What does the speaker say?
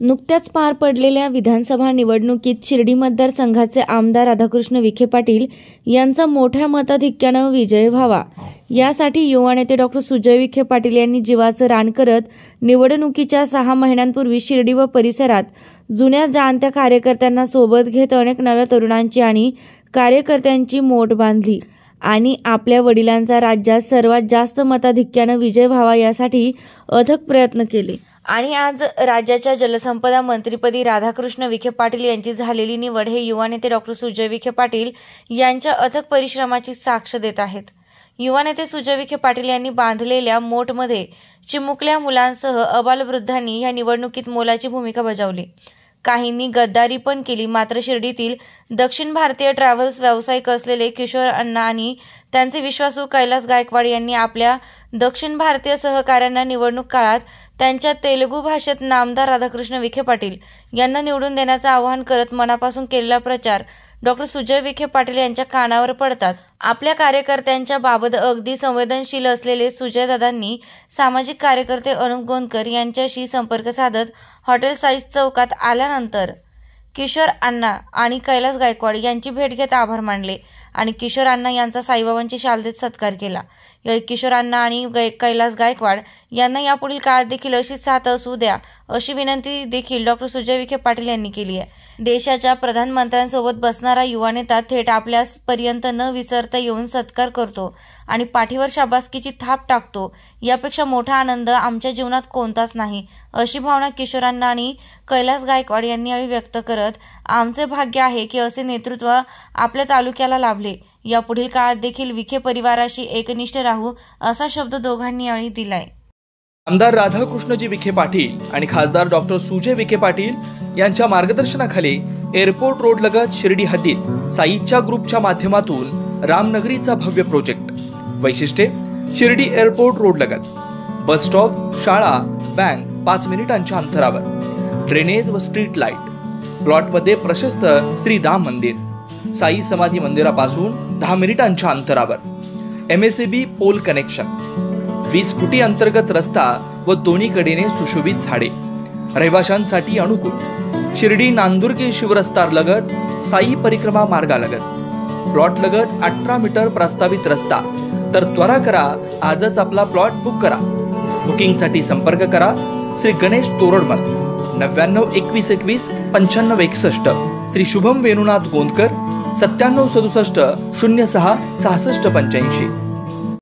नुकत्याच पार पडलेल्या विधानसभा निवडणुकीत शिर्डी मतदारसंघाचे आमदार राधाकृष्ण विखे पाटील यांचा मोठ्या मताधिक्यानं विजय व्हावा यासाठी युवा नेते डॉक्टर सुजय विखे पाटील यांनी जीवाचं रान करत निवडणुकीच्या 6 महिन्यांपूर्वी शिर्डी व परिसरात जुन्या जाणत्या कार्यकर्त्यांना सोबत घेत अनेक नव्या तरुणांची आणि कार्यकर्त्यांची मोट बांधली आणि आपल्या वडिलांचा राज्यात सर्वात जास्त मताधिक्यानं विजय व्हावा यासाठी अथक प्रयत्न केले आणि आज राज्याच्या जलसंपदा मंत्रीपदी राधाकृष्ण विखे पाटील यांची झालेली निवड हे युवा नेते डॉक्टर सुजय विखे पाटील यांच्या अथक परिश्रमाची साक्ष देत आहेत। युवा नेते सुजय विखे पाटील यांनी बांधलेल्या मोठमध्ये चिमुकल्या मुलांसह अबालवृद्धांनी या निवडणुकीत मोलाची भूमिका बजावली। काहींनी गद्दारी पण केली, मात्र शिर्डीतील दक्षिण भारतीय ट्रॅव्हल्स व्यावसायिक असलेले किशोर अण्णा आणि त्यांचे विश्वासू कैलास गायकवाड यांनी आपल्या दक्षिण भारतीय सहकाऱ्यांना निवडणूक काळात त्यांच्या तेलुगू भाषेत नामदार राधाकृष्ण विखे पाटील यांना निवडून देण्याचं आवाहन करत मनापासून केलेला प्रचार डॉक्टर सुजय विखे पाटील यांच्या कानावर पडताच आपल्या कार्यकर्त्यांच्या बाबत अगदी संवेदनशील असलेले सुजयदादांनी सामाजिक कार्यकर्ते अनुप गोंदकर यांच्याशी संपर्क साधत हॉटेल साईज चौकात आल्यानंतर किशोर अण्णा आणि कैलास गायकवाड यांची भेट घेत आभार मानले आणि किशोर अण्णा यांचा साईबाबांची शाल देत सत्कार केला। किशोर अण्णा आणि कैलास गायकवाड यांना यापुढील काळात देखील अशी साथ असू द्या अशी विनंती देखील डॉक्टर सुजय विखे पाटील यांनी केली आहे। देशाच्या प्रधानमंत्र्यांसोबत बसणारा युवा नेता थेट आपल्यापर्यंत न विसरता येऊन सत्कार करतो आणि पाठीवर शाबासकीची थाप टाकतो, यापेक्षा मोठा आनंद आमच्या जीवनात कोणताच नाही, अशी भावना किशोरांना आणि कैलास गायकवाड यांनी यावेळी व्यक्त करत आमचे भाग्य आहे की असे नेतृत्व आपल्या तालुक्याला लाभले। यापुढील काळात देखील विखे परिवाराशी एकनिष्ठ राहू असा शब्द दोघांनी यावेळी दिलाय। आमदार राधाकृष्णजी विखे पाटील आणि खासदार डॉक्टर सुजय विखे पाटील यांच्या मार्गदर्शनाखाली एअरपोर्ट रोड लगत शिर्डी हद्दीत साईच्या ग्रुपच्या माध्यमातून रामनगरीचा भव्य प्रोजेक्ट। वैशिष्ट्ये: शिर्डी एअरपोर्ट रोड लगत बस स्टॉप, शाळा, बँक 5 मिनिटांच्या अंतरावर, ड्रेनेज व स्ट्रीट लाईट, प्लॉटमध्ये प्रशस्त श्री राम मंदिर, साई समाधी मंदिरापासून 10 मिनिटांच्या अंतरावर, MSAB पोल कनेक्शन, 20 फुटी अंतर्गत रस्ता व दोन्ही कडेने सुशोभित झाडे, रहिवाशांसाठी अनुकूल, शिर्डी नांदुर्गे शिवरस्ता लगत साई परिक्रमा मार्गालगत, प्लॉट लगत 18 मीटर प्रस्तावित रस्ता। तर त्वरा करा, आजच आपला प्लॉट बुक करा। बुकिंगसाठी संपर्क करा श्री गणेश तोरडमल 99 21 21 95 61, श्री शुभम वेणुनाथ गोंदकर 97 67 06 66 85।